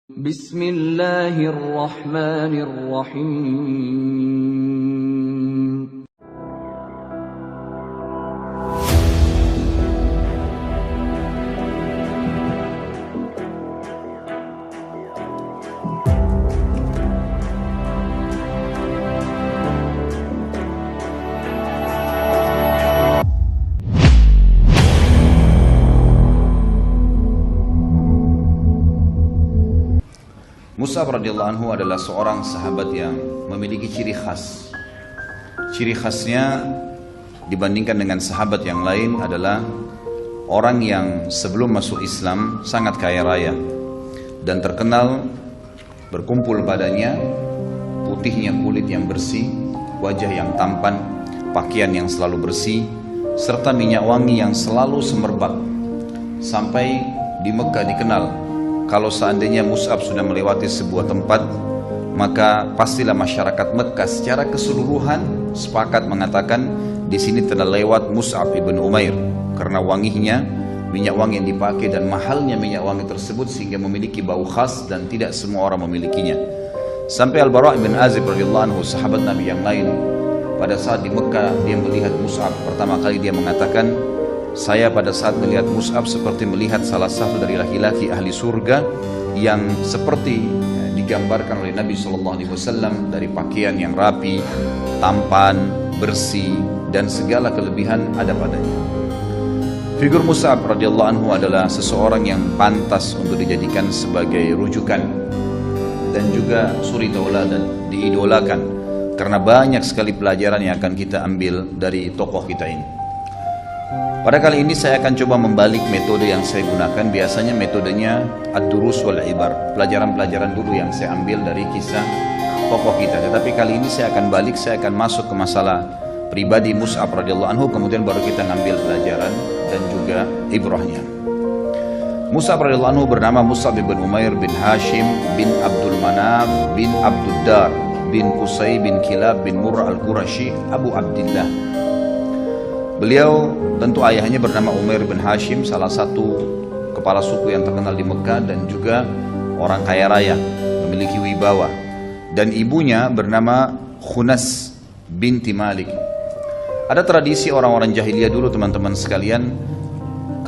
Bismillahirrahmanirrahim. Mus'ab radhiyallahu anhu adalah seorang sahabat yang memiliki ciri khas. Ciri khasnya dibandingkan dengan sahabat yang lain adalah orang yang sebelum masuk Islam sangat kaya raya dan terkenal berkumpul padanya putihnya kulit yang bersih, wajah yang tampan, pakaian yang selalu bersih, serta minyak wangi yang selalu semerbak. Sampai di Mekah dikenal, kalau seandainya Mus'ab sudah melewati sebuah tempat, maka pastilah masyarakat Mekah secara keseluruhan sepakat mengatakan di sini telah lewat Mus'ab ibn Umair, karena wanginya, minyak wangi yang dipakai dan mahalnya minyak wangi tersebut sehingga memiliki bau khas dan tidak semua orang memilikinya. Sampai Al-Bara' bin Azib radhiyallahu anhu, sahabat Nabi yang lain, pada saat di Mekah dia melihat Mus'ab pertama kali, dia mengatakan, saya pada saat melihat Mus'ab seperti melihat salah satu dari laki-laki ahli surga yang seperti digambarkan oleh Nabi SAW, dari pakaian yang rapi, tampan, bersih, dan segala kelebihan ada padanya. Figur Mus'ab radhiyallahu anhu adalah seseorang yang pantas untuk dijadikan sebagai rujukan dan juga suri tauladan, diidolakan, karena banyak sekali pelajaran yang akan kita ambil dari tokoh kita ini. Pada kali ini saya akan coba membalik metode yang saya gunakan. Biasanya metodenya ad-durus wal ibar, pelajaran-pelajaran dulu yang saya ambil dari kisah tokoh kita. Tetapi kali ini saya akan balik, saya akan masuk ke masalah pribadi Mus'ab radhiyallahu anhu, kemudian baru kita ngambil pelajaran dan juga ibrahnya. Mus'ab radhiyallahu anhu bernama Mus'ab bin Umair bin Hashim bin Abdul Manaf bin Abdul Dar bin Qusay bin Kilab bin Murrah al-Qurashi Abu Abdillah. Beliau tentu ayahnya bernama Umair bin Hashim, salah satu kepala suku yang terkenal di Mekah dan juga orang kaya raya, memiliki wibawa. Dan ibunya bernama Khunas binti Malik. Ada tradisi orang-orang jahiliyah dulu, teman-teman sekalian,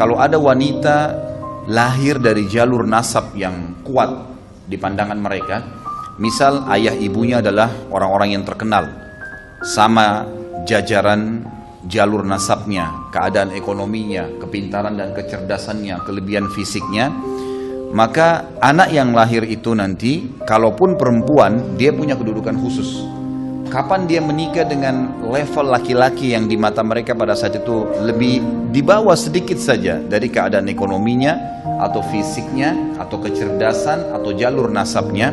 kalau ada wanita lahir dari jalur nasab yang kuat di pandangan mereka, misal ayah ibunya adalah orang-orang yang terkenal, sama jajaran jalur nasabnya, keadaan ekonominya, kepintaran dan kecerdasannya, kelebihan fisiknya, maka anak yang lahir itu nanti, kalaupun perempuan, dia punya kedudukan khusus. Kapan dia menikah dengan level laki-laki yang di mata mereka pada saat itu lebih di bawah sedikit saja dari keadaan ekonominya, atau fisiknya, atau kecerdasan, atau jalur nasabnya,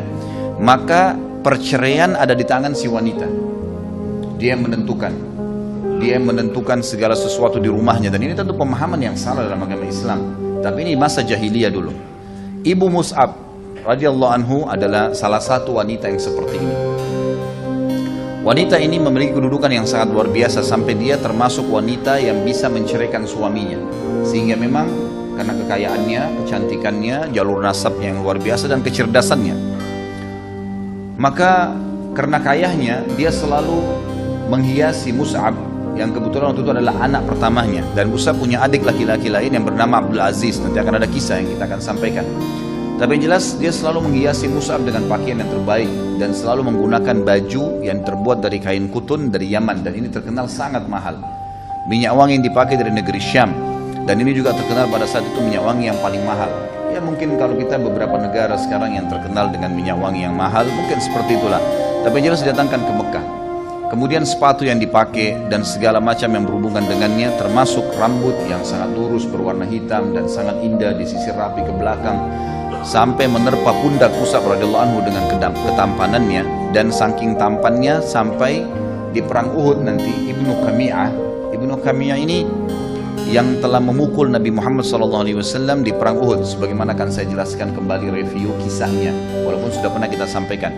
maka perceraian ada di tangan si wanita. Dia menentukan segala sesuatu di rumahnya, dan ini tentu pemahaman yang salah dalam agama Islam. Tapi ini masa jahiliyah dulu. Ibu Mus'ab radhiyallahu anhu adalah salah satu wanita yang seperti ini. Wanita ini memiliki kedudukan yang sangat luar biasa, sampai dia termasuk wanita yang bisa menceraikan suaminya. Sehingga memang karena kekayaannya, kecantikannya, jalur nasabnya yang luar biasa dan kecerdasannya, maka karena kayahnya dia selalu menghiasi Mus'ab, yang kebetulan waktu itu adalah anak pertamanya. Dan Mus'ab punya adik laki-laki lain yang bernama Abdul Aziz. Nanti akan ada kisah yang kita akan sampaikan. Tapi yang jelas dia selalu menghiasi Mus'ab dengan pakaian yang terbaik, dan selalu menggunakan baju yang terbuat dari kain kutun dari Yaman, dan ini terkenal sangat mahal. Minyak wangi yang dipakai dari negeri Syam, dan ini juga terkenal pada saat itu minyak wangi yang paling mahal. Ya mungkin kalau kita beberapa negara sekarang yang terkenal dengan minyak wangi yang mahal, mungkin seperti itulah. Tapi yang jelas didatangkan ke Mekah. Kemudian sepatu yang dipakai dan segala macam yang berhubungan dengannya, termasuk rambut yang sangat lurus berwarna hitam dan sangat indah disisir rapi ke belakang, sampai menerpa pundak Mus'ab radhiyallahu anhu dengan ketampanannya. Dan saking tampannya, sampai di perang Uhud nanti Ibnu Qami'ah ini yang telah memukul Nabi Muhammad SAW di perang Uhud, sebagaimana akan saya jelaskan kembali review kisahnya, walaupun sudah pernah kita sampaikan.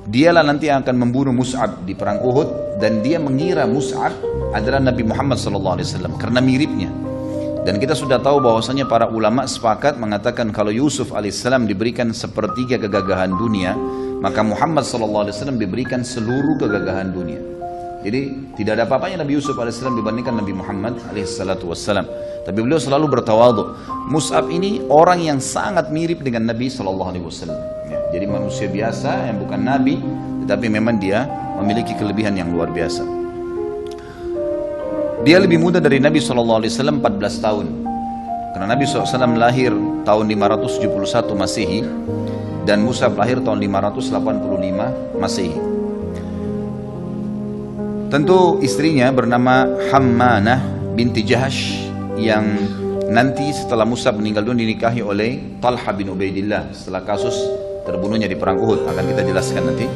Dialah nanti yang akan membunuh Mus'ab di perang Uhud, dan dia mengira Mus'ab adalah Nabi Muhammad SAW karena miripnya. Dan kita sudah tahu bahwasanya para ulama sepakat mengatakan kalau Yusuf alaihissalam diberikan sepertiga kegagahan dunia, maka Muhammad sallallahu alaihi wasallam diberikan seluruh kegagahan dunia. Jadi tidak ada apa-apanya Nabi Yusuf alaihissalam dibandingkan Nabi Muhammad alaihissalam. Tapi beliau selalu bertawadhu. Mus'ab ini orang yang sangat mirip dengan Nabi sallallahu alaihi wasallam. Ya, jadi manusia biasa yang bukan Nabi, tetapi memang dia memiliki kelebihan yang luar biasa. Dia lebih muda dari Nabi SAW 14 tahun. Karena Nabi SAW lahir tahun 571 Masehi dan Mus'ab lahir tahun 585 Masehi. Tentu istrinya bernama Hammanah binti Jahash yang nanti setelah Mus'ab meninggal dunia dinikahi oleh Talha bin Ubaidillah setelah kasus terbunuhnya di perang Uhud. Akan kita jelaskan nanti.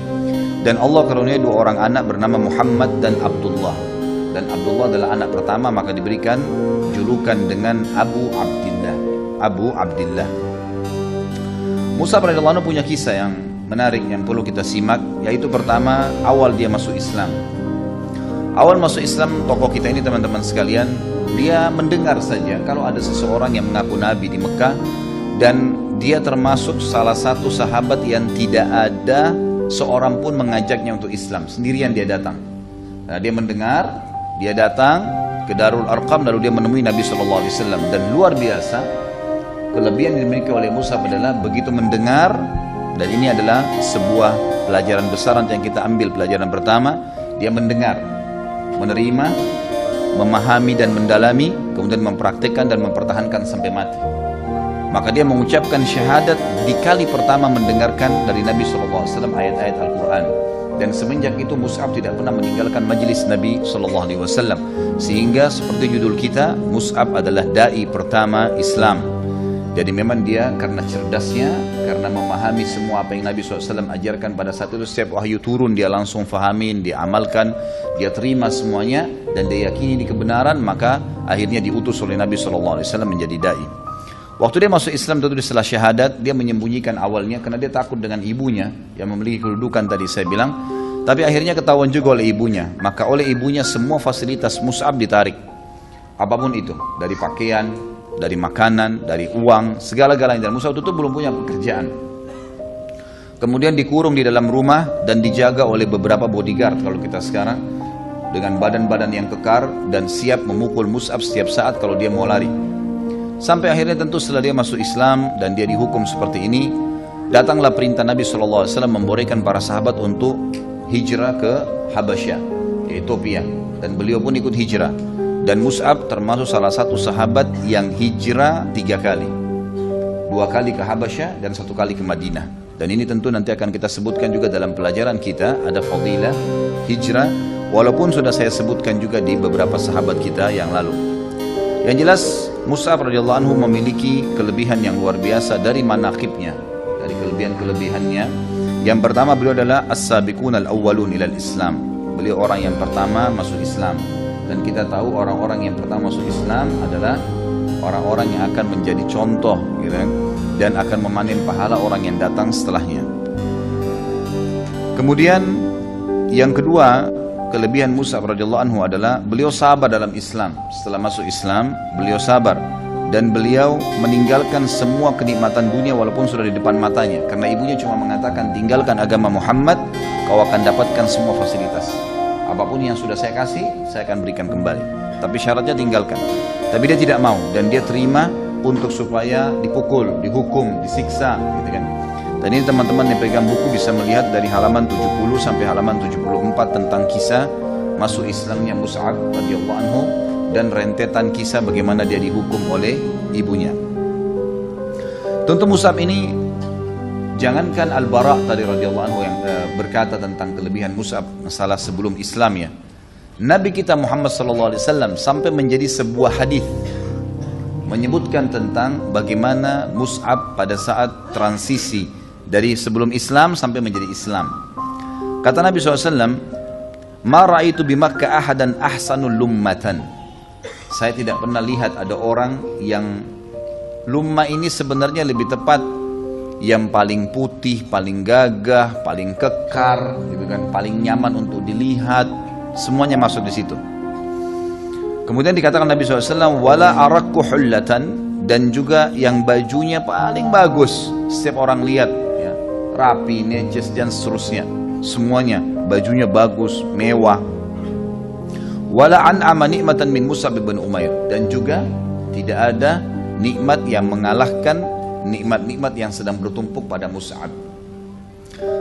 Dan Allah karuniai dua orang anak bernama Muhammad dan Abdullah. Dan Abdullah adalah anak pertama, maka diberikan julukan dengan Abu Abdillah. Abu Abdillah. Mus'ab radhiyallahu anhu punya kisah yang menarik yang perlu kita simak, yaitu pertama awal dia masuk Islam. Awal masuk Islam tokoh kita ini teman-teman sekalian, dia mendengar saja kalau ada seseorang yang mengaku Nabi di Mekah, dan dia termasuk salah satu sahabat yang tidak ada seorang pun mengajaknya untuk Islam, sendirian dia datang. Nah, dia mendengar. Dia datang ke Darul Arqam lalu dia menemui Nabi SAW. Dan luar biasa kelebihan yang dimiliki oleh Mus'ab adalah begitu mendengar, dan ini adalah sebuah pelajaran besar yang kita ambil. Pelajaran pertama, dia mendengar, menerima, memahami dan mendalami, kemudian mempraktikkan dan mempertahankan sampai mati. Maka dia mengucapkan syahadat di kali pertama mendengarkan dari Nabi SAW ayat-ayat Al-Quran. Dan semenjak itu Mus'ab tidak pernah meninggalkan majlis Nabi SAW. Sehingga seperti judul kita, Mus'ab adalah da'i pertama Islam. Jadi memang dia karena cerdasnya, karena memahami semua apa yang Nabi SAW ajarkan pada saat itu, setiap wahyu turun dia langsung fahamin, dia amalkan, dia terima semuanya, dan dia yakini di kebenaran, maka akhirnya diutus oleh Nabi SAW menjadi da'i. Waktu dia masuk Islam tentu setelah syahadat, dia menyembunyikan awalnya karena dia takut dengan ibunya yang memiliki kedudukan tadi saya bilang. Tapi akhirnya ketahuan juga oleh ibunya. Maka oleh ibunya semua fasilitas Mus'ab ditarik. Apapun itu, dari pakaian, dari makanan, dari uang, segala-galanya. Dan Mus'ab itu belum punya pekerjaan. Kemudian dikurung di dalam rumah dan dijaga oleh beberapa bodyguard kalau kita sekarang, dengan badan-badan yang kekar dan siap memukul Mus'ab setiap saat kalau dia mau lari. Sampai akhirnya tentu setelah dia masuk Islam dan dia dihukum seperti ini, datanglah perintah Nabi SAW membolehkan para sahabat untuk hijrah ke Habasyah, ke Ethiopia, dan beliau pun ikut hijrah. Dan Mus'ab termasuk salah satu sahabat yang hijrah 3 kali, 2 kali ke Habasyah dan 1 kali ke Madinah. Dan ini tentu nanti akan kita sebutkan juga dalam pelajaran kita, ada fadilah hijrah, walaupun sudah saya sebutkan juga di beberapa sahabat kita yang lalu. Yang jelas Mus'ab radhiyallahu anhu memiliki kelebihan yang luar biasa dari manaqibnya, dari kelebihan-kelebihannya. Yang pertama, beliau adalah as-sabiqun al-awwalun ilal Islam. Beliau orang yang pertama masuk Islam. Dan kita tahu orang-orang yang pertama masuk Islam adalah orang-orang yang akan menjadi contoh, gitu kan? Dan akan memanen pahala orang yang datang setelahnya. Kemudian yang kedua, kelebihan Mus'ab radhiyallahu anhu adalah beliau sabar dalam Islam. Setelah masuk Islam, beliau sabar dan beliau meninggalkan semua kenikmatan dunia walaupun sudah di depan matanya. Karena ibunya cuma mengatakan, tinggalkan agama Muhammad, kau akan dapatkan semua fasilitas. Apapun yang sudah saya kasih, saya akan berikan kembali. Tapi syaratnya tinggalkan. Tapi dia tidak mau dan dia terima untuk supaya dipukul, dihukum, disiksa, gitu kan. Dan ini teman-teman yang pegang buku bisa melihat dari halaman 70 sampai halaman 74 tentang kisah masuk Islamnya Mus'ab radhiyallahu anhu dan rentetan kisah bagaimana dia dihukum oleh ibunya. Tentu Mus'ab ini, jangankan Al-Bara' tadi radhiyallahu anhu yang berkata tentang kelebihan Mus'ab masalah sebelum Islam ya. Nabi kita Muhammad SAW sampai menjadi sebuah hadis menyebutkan tentang bagaimana Mus'ab pada saat transisi dari sebelum Islam sampai menjadi Islam. Kata Nabi SAW, "Ma ra'aitu bi Makkah ahadan ahsanul lummatan." Saya tidak pernah lihat ada orang yang lumma ini sebenarnya lebih tepat yang paling putih, paling gagah, paling kekar, gitu kan, paling nyaman untuk dilihat, semuanya masuk di situ. Kemudian dikatakan Nabi SAW, wala arakku hullatan, dan juga yang bajunya paling bagus. Setiap orang lihat, ya, rapi, neces, dan seterusnya. Semuanya, bajunya bagus, mewah. Wala an'ama ni'matan min Mus'ab bin Umair, dan juga tidak ada nikmat yang mengalahkan nikmat-nikmat yang sedang bertumpuk pada Mus'ab.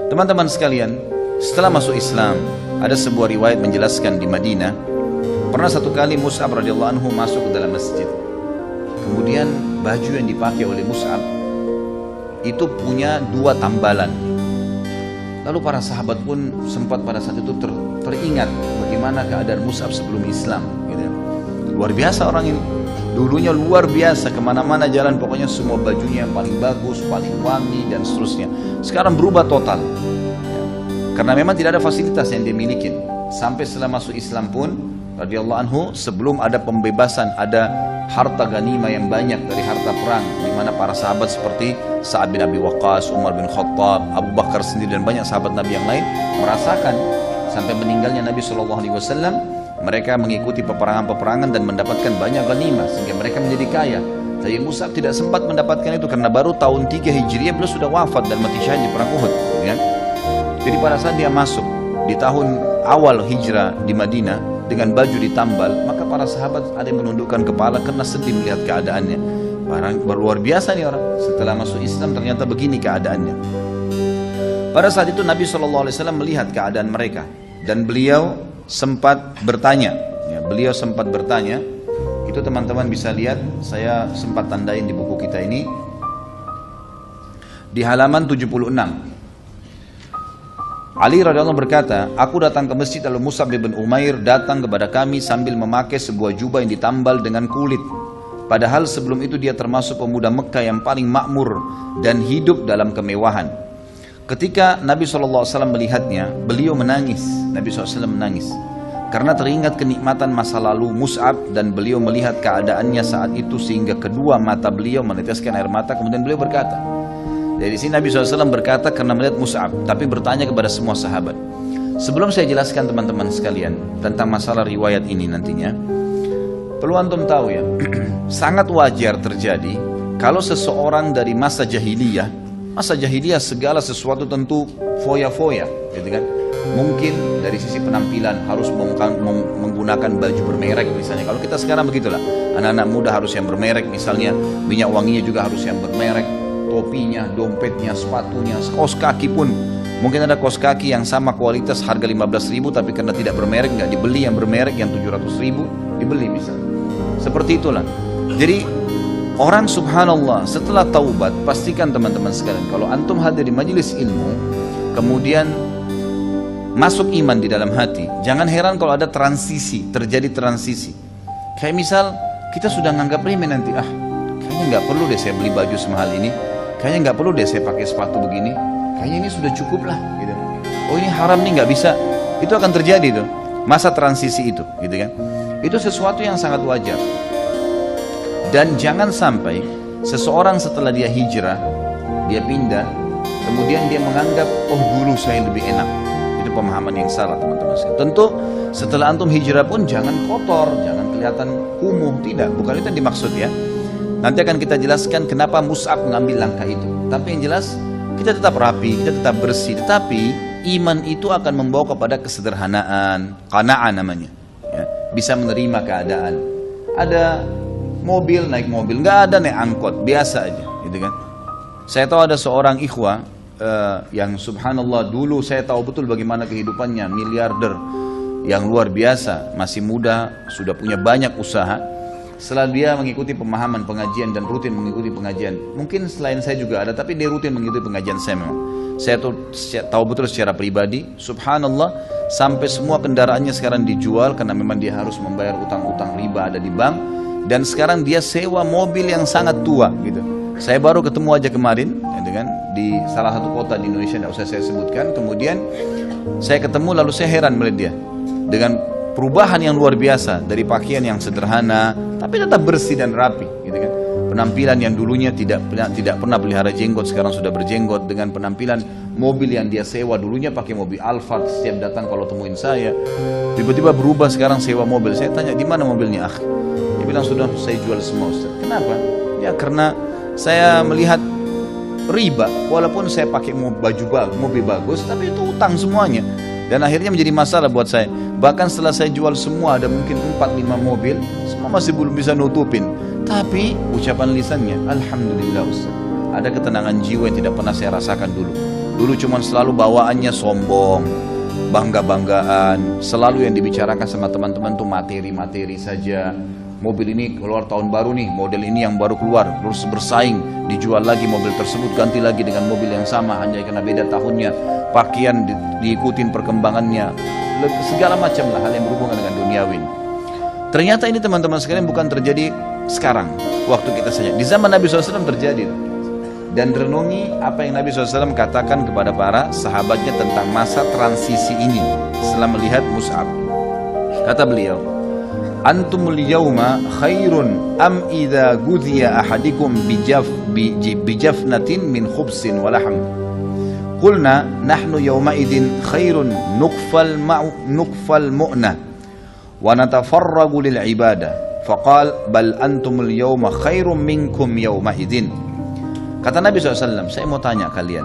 Teman-teman sekalian, setelah masuk Islam, ada sebuah riwayat menjelaskan di Madinah, pernah satu kali Mus'ab radhiyallahu anhu masuk ke dalam masjid. Kemudian baju yang dipakai oleh Mus'ab itu punya 2 tambalan. Lalu para sahabat pun sempat pada saat itu teringat bagaimana keadaan Mus'ab sebelum Islam. Gitu. Luar biasa orang ini. Dulunya luar biasa, kemana-mana jalan pokoknya semua bajunya yang paling bagus, paling wangi dan seterusnya. Sekarang berubah total. Ya. Karena memang tidak ada fasilitas yang dia miliki. Sampai setelah masuk Islam pun, radhiyallahu anhu, sebelum ada pembebasan, ada harta ganima yang banyak dari harta perang, di mana para sahabat seperti Sa'ad bin Abi Waqqas, Umar bin Khattab, Abu Bakar sendiri dan banyak sahabat Nabi yang lain merasakan sampai meninggalnya Nabi SAW, mereka mengikuti peperangan-peperangan dan mendapatkan banyak ganimah sehingga mereka menjadi kaya. Tapi Mus'ab tidak sempat mendapatkan itu karena baru tahun 3 Hijriah beliau sudah wafat dan mati syahid di perang Uhud. Ya. Jadi pada saat dia masuk di tahun awal hijrah di Madinah dengan baju ditambal, maka para sahabat ada yang menundukkan kepala karena sedih melihat keadaannya. Luar biasa nih orang. Setelah masuk Islam ternyata begini keadaannya. Pada saat itu Nabi SAW melihat keadaan mereka dan beliau sempat bertanya. Ya, beliau sempat bertanya. Itu teman-teman bisa lihat, saya sempat tandain di buku kita ini di halaman 76. Ali radhiyallahu berkata, aku datang ke masjid lalu Mus'ab bin Umair datang kepada kami sambil memakai sebuah jubah yang ditambal dengan kulit. Padahal sebelum itu dia termasuk pemuda Mekah yang paling makmur dan hidup dalam kemewahan. Ketika Nabi SAW melihatnya, beliau menangis. Nabi SAW menangis karena teringat kenikmatan masa lalu Mus'ab dan beliau melihat keadaannya saat itu sehingga kedua mata beliau meneteskan air mata. Kemudian beliau berkata, dari sini Nabi SAW berkata karena melihat Mus'ab, tapi bertanya kepada semua sahabat. Sebelum saya jelaskan teman-teman sekalian tentang masalah riwayat ini nantinya, perlu antum tahu ya, sangat wajar terjadi kalau seseorang dari masa jahiliyah segala sesuatu tentu foya-foya, gitu kan? Mungkin dari sisi penampilan harus menggunakan baju bermerek misalnya. Kalau kita sekarang begitulah, anak-anak muda harus yang bermerek misalnya, minyak wanginya juga harus yang bermerek, topinya, dompetnya, sepatunya, kaos kaki pun. Mungkin ada kaos kaki yang sama kualitas harga 15.000 tapi karena tidak bermerek nggak dibeli, yang bermerek yang 700.000 dibeli misalnya. Seperti itulah. Jadi orang subhanallah setelah taubat, pastikan teman-teman sekalian kalau antum hadir di majelis ilmu kemudian masuk iman di dalam hati, jangan heran kalau ada terjadi transisi. Kayak misal kita sudah nganggap remeh nanti, kayaknya nggak perlu deh saya beli baju semahal ini, kayaknya nggak perlu deh saya pakai sepatu begini, kayaknya ini sudah cukup lah gitu. Oh ini haram nih nggak bisa. Itu akan terjadi tuh masa transisi itu, gitu kan. Itu sesuatu yang sangat wajar. Dan jangan sampai seseorang setelah dia hijrah, dia pindah, kemudian dia menganggap, oh dulu saya lebih enak. Itu pemahaman yang salah teman-teman. Tentu setelah antum hijrah pun jangan kotor, jangan kelihatan kumuh, tidak. Bukan itu yang dimaksud ya. Nanti akan kita jelaskan kenapa Mus'ab mengambil langkah itu. Tapi yang jelas kita tetap rapi, kita tetap bersih. Tetapi iman itu akan membawa kepada kesederhanaan, qana'ah namanya. Ya, bisa menerima keadaan. Ada mobil, naik mobil, nggak ada naik angkot, biasa aja, gitu kan. Saya tahu ada seorang ikhwah yang subhanallah dulu saya tahu betul bagaimana kehidupannya, miliarder yang luar biasa, masih muda, sudah punya banyak usaha. Setelah dia mengikuti pemahaman pengajian dan rutin mengikuti pengajian, mungkin selain saya juga ada, tapi dia rutin mengikuti pengajian saya memang. Saya tahu betul secara pribadi, subhanallah, sampai semua kendaraannya sekarang dijual karena memang dia harus membayar utang-utang riba ada di bank. Dan sekarang dia sewa mobil yang sangat tua gitu. Saya baru ketemu aja kemarin ya, kan, di salah satu kota di Indonesia, tidak usah saya sebutkan. Kemudian saya ketemu lalu saya heran melihat dia dengan perubahan yang luar biasa, dari pakaian yang sederhana tapi tetap bersih dan rapi gitu kan. Penampilan yang dulunya tidak pernah pelihara jenggot sekarang sudah berjenggot, dengan penampilan mobil yang dia sewa dulunya pakai mobil Alphard, setiap datang kalau temuin saya, tiba-tiba berubah sekarang sewa mobil. Saya tanya, di mana mobilnya, akhi? Dia bilang, sudah saya jual semua, Ustaz. Kenapa? Ya karena saya melihat riba, walaupun saya pakai mobil bagus, tapi itu utang semuanya. Dan akhirnya menjadi masalah buat saya. Bahkan setelah saya jual semua, ada mungkin 4-5 mobil, semua masih belum bisa nutupin. Tapi ucapan lisannya, alhamdulillah Ustaz, ada ketenangan jiwa yang tidak pernah saya rasakan dulu. Dulu cuma selalu bawaannya sombong, bangga-banggaan, selalu yang dibicarakan sama teman-teman tuh materi-materi saja. Mobil ini keluar tahun baru nih, model ini yang baru keluar, terus bersaing, dijual lagi mobil tersebut, ganti lagi dengan mobil yang sama, hanya karena beda tahunnya. Pakaian diikutin perkembangannya, segala macam lah hal yang berhubungan dengan duniawi. Ternyata ini teman-teman sekalian bukan terjadi sekarang, waktu kita saja. Di zaman Nabi SAW terjadi. Dan renungi apa yang Nabi SAW katakan kepada para sahabatnya tentang masa transisi ini setelah melihat Mus'ab. Kata beliau, antumul yawma khairun am idha gudhiya ahadikum bijafnatin min khubsin walahm. Qulna nahnu yawma idin khairun nukfal mu'nah wa natafarragu lil ibadah. Faqal bal antumul yawma khairum minkum yawma idin. Kata Nabi SAW, saya mau tanya kalian,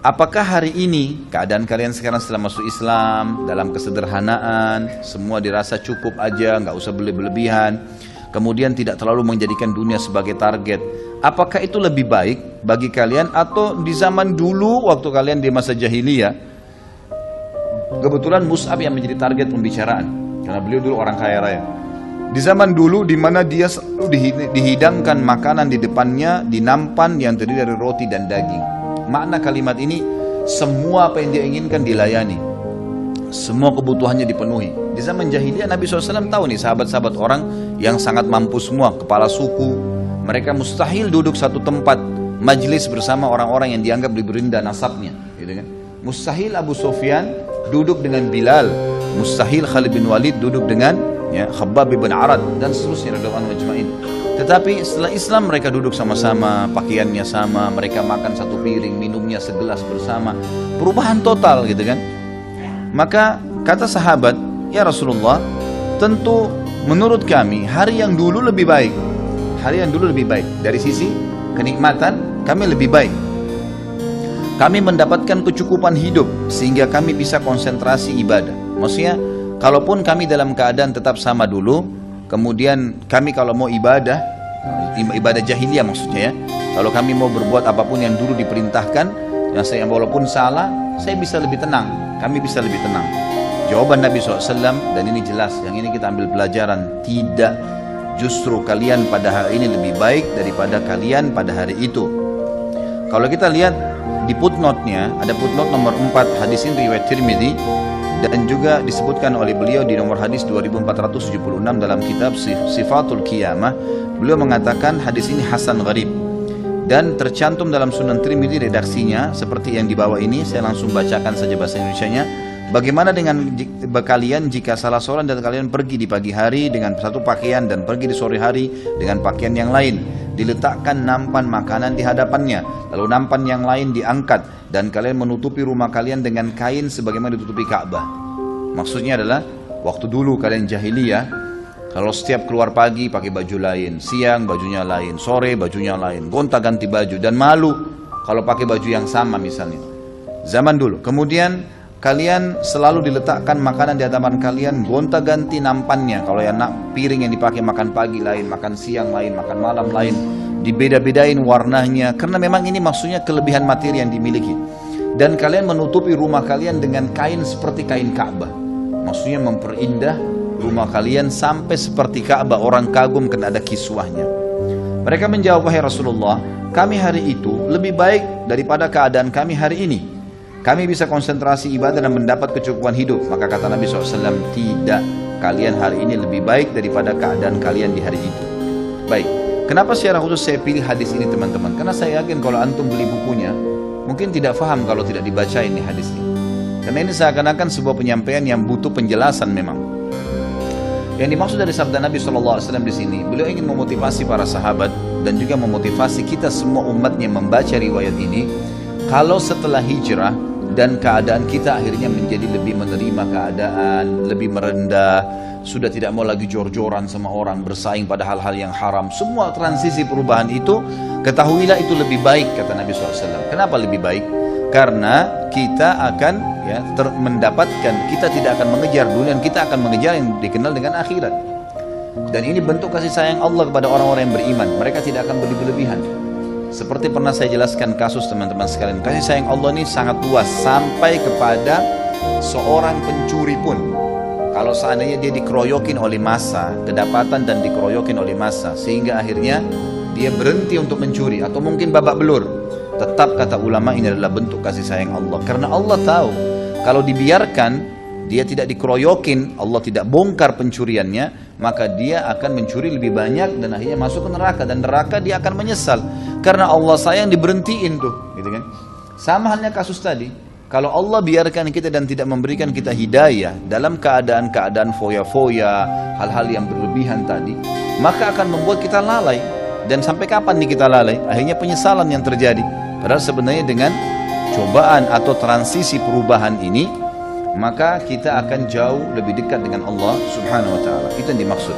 apakah hari ini keadaan kalian sekarang setelah masuk Islam, dalam kesederhanaan, semua dirasa cukup aja, nggak usah berlebihan, kemudian tidak terlalu menjadikan dunia sebagai target, apakah itu lebih baik bagi kalian atau di zaman dulu waktu kalian di masa jahiliyah? Kebetulan Mus'ab yang menjadi target pembicaraan, karena beliau dulu orang kaya raya. Di zaman dulu di mana dia selalu dihidangkan makanan di depannya di nampan yang terdiri dari roti dan daging. Makna kalimat ini, semua apa yang dia inginkan dilayani, semua kebutuhannya dipenuhi. Di zaman jahiliyah Nabi SAW tahu nih sahabat-sahabat orang yang sangat mampu semua, kepala suku, mereka mustahil duduk satu tempat majlis bersama orang-orang yang dianggap lebih rendah nasabnya, gitu kan? Mustahil Abu Sufyan duduk dengan Bilal, mustahil Khalid bin Walid duduk dengan Khabbab bin Arad dan seterusnya radhiyallahu ajma'in. Tetapi setelah Islam mereka duduk sama-sama, pakaiannya sama, mereka makan satu piring, minumnya segelas bersama. Perubahan total gitu kan. Maka kata sahabat, ya Rasulullah, tentu menurut kami hari yang dulu lebih baik. Hari yang dulu lebih baik dari sisi kenikmatan, kami lebih baik. Kami mendapatkan kecukupan hidup sehingga kami bisa konsentrasi ibadah. Maksudnya kalaupun kami dalam keadaan tetap sama dulu, kemudian kami kalau mau ibadah jahiliyah maksudnya ya, kalau kami mau berbuat apapun yang dulu diperintahkan, yang saya walaupun salah, saya bisa lebih tenang, kami bisa lebih tenang. Jawaban Nabi SAW, dan ini jelas, yang ini kita ambil pelajaran, tidak, justru kalian pada hari ini lebih baik daripada kalian pada hari itu. Kalau kita lihat di footnote-nya, ada footnote nomor 4, hadis ini riwayat Tirmidzi, dan juga disebutkan oleh beliau di nomor hadis 2476 dalam kitab Sifatul Qiyamah. Beliau mengatakan hadis ini hasan gharib dan tercantum dalam Sunan Tirmidzi redaksinya seperti yang di bawah ini. Saya langsung bacakan saja bahasa Indonesianya. Bagaimana dengan kalian jika salah seorang dari kalian pergi di pagi hari dengan satu pakaian dan pergi di sore hari dengan pakaian yang lain, diletakkan nampan makanan di hadapannya, lalu nampan yang lain diangkat, dan kalian menutupi rumah kalian dengan kain sebagaimana ditutupi Ka'bah. Maksudnya adalah waktu dulu kalian jahiliyah, kalau setiap keluar pagi pakai baju lain, siang bajunya lain, sore bajunya lain, gonta-ganti baju, dan malu kalau pakai baju yang sama misalnya. Zaman dulu. Kemudian kalian selalu diletakkan makanan di hadapan kalian, gonta-ganti nampannya. Kalau yang piring yang dipakai makan pagi lain, makan siang lain, makan malam lain, dibeda-bedain warnanya, karena memang ini maksudnya kelebihan materi yang dimiliki. Dan kalian menutupi rumah kalian dengan kain seperti kain Ka'bah, maksudnya memperindah rumah kalian sampai seperti Ka'bah, orang kagum karena ada kiswahnya. Mereka menjawab, wahai Rasulullah, kami hari itu lebih baik daripada keadaan kami hari ini. Kami bisa konsentrasi ibadah dan mendapat kecukupan hidup. Maka kata Nabi SAW, tidak, kalian hari ini lebih baik daripada keadaan kalian di hari itu. Baik, kenapa secara khusus saya pilih hadis ini teman-teman? Karena saya yakin kalau antum beli bukunya, mungkin tidak faham kalau tidak dibaca ini hadis ini. Karena ini seakan-akan sebuah penyampaian yang butuh penjelasan memang. Yang dimaksud dari sabda Nabi SAW di sini, beliau ingin memotivasi para sahabat dan juga memotivasi kita semua umatnya membaca riwayat ini, Kalau setelah hijrah dan keadaan kita akhirnya menjadi lebih menerima keadaan, lebih merendah, sudah tidak mau lagi jor-joran sama orang, bersaing pada hal-hal yang haram, semua transisi perubahan itu, ketahuilah itu lebih baik, kata Nabi SAW. Kenapa lebih baik? Karena kita akan mendapatkan, kita tidak akan mengejar dunia, kita akan mengejar yang dikenal dengan akhirat. Dan ini bentuk kasih sayang Allah kepada orang-orang yang beriman. Mereka tidak akan berlebihan. Seperti pernah saya jelaskan kasus teman-teman sekalian, kasih sayang Allah ini sangat luas sampai kepada seorang pencuri pun. Kalau seandainya dia dikeroyokin oleh massa, kedapatan dan dikeroyokin oleh massa, sehingga akhirnya dia berhenti untuk mencuri atau mungkin babak belur, tetap kata ulama ini adalah bentuk kasih sayang Allah. Karena Allah tahu kalau dibiarkan dia tidak dikeroyokin, Allah tidak bongkar pencuriannya, maka dia akan mencuri lebih banyak dan akhirnya masuk ke neraka, dan neraka dia akan menyesal karena Allah sayang diberhentiin tuh, gitu kan. Sama halnya kasus tadi, kalau Allah biarkan kita dan tidak memberikan kita hidayah dalam keadaan-keadaan foya-foya, hal-hal yang berlebihan tadi, maka akan membuat kita lalai. Dan sampai kapan nih kita lalai? Akhirnya penyesalan yang terjadi. Padahal sebenarnya dengan cobaan atau transisi perubahan ini, maka kita akan jauh lebih dekat dengan Allah Subhanahu wa taala. Itu yang dimaksud.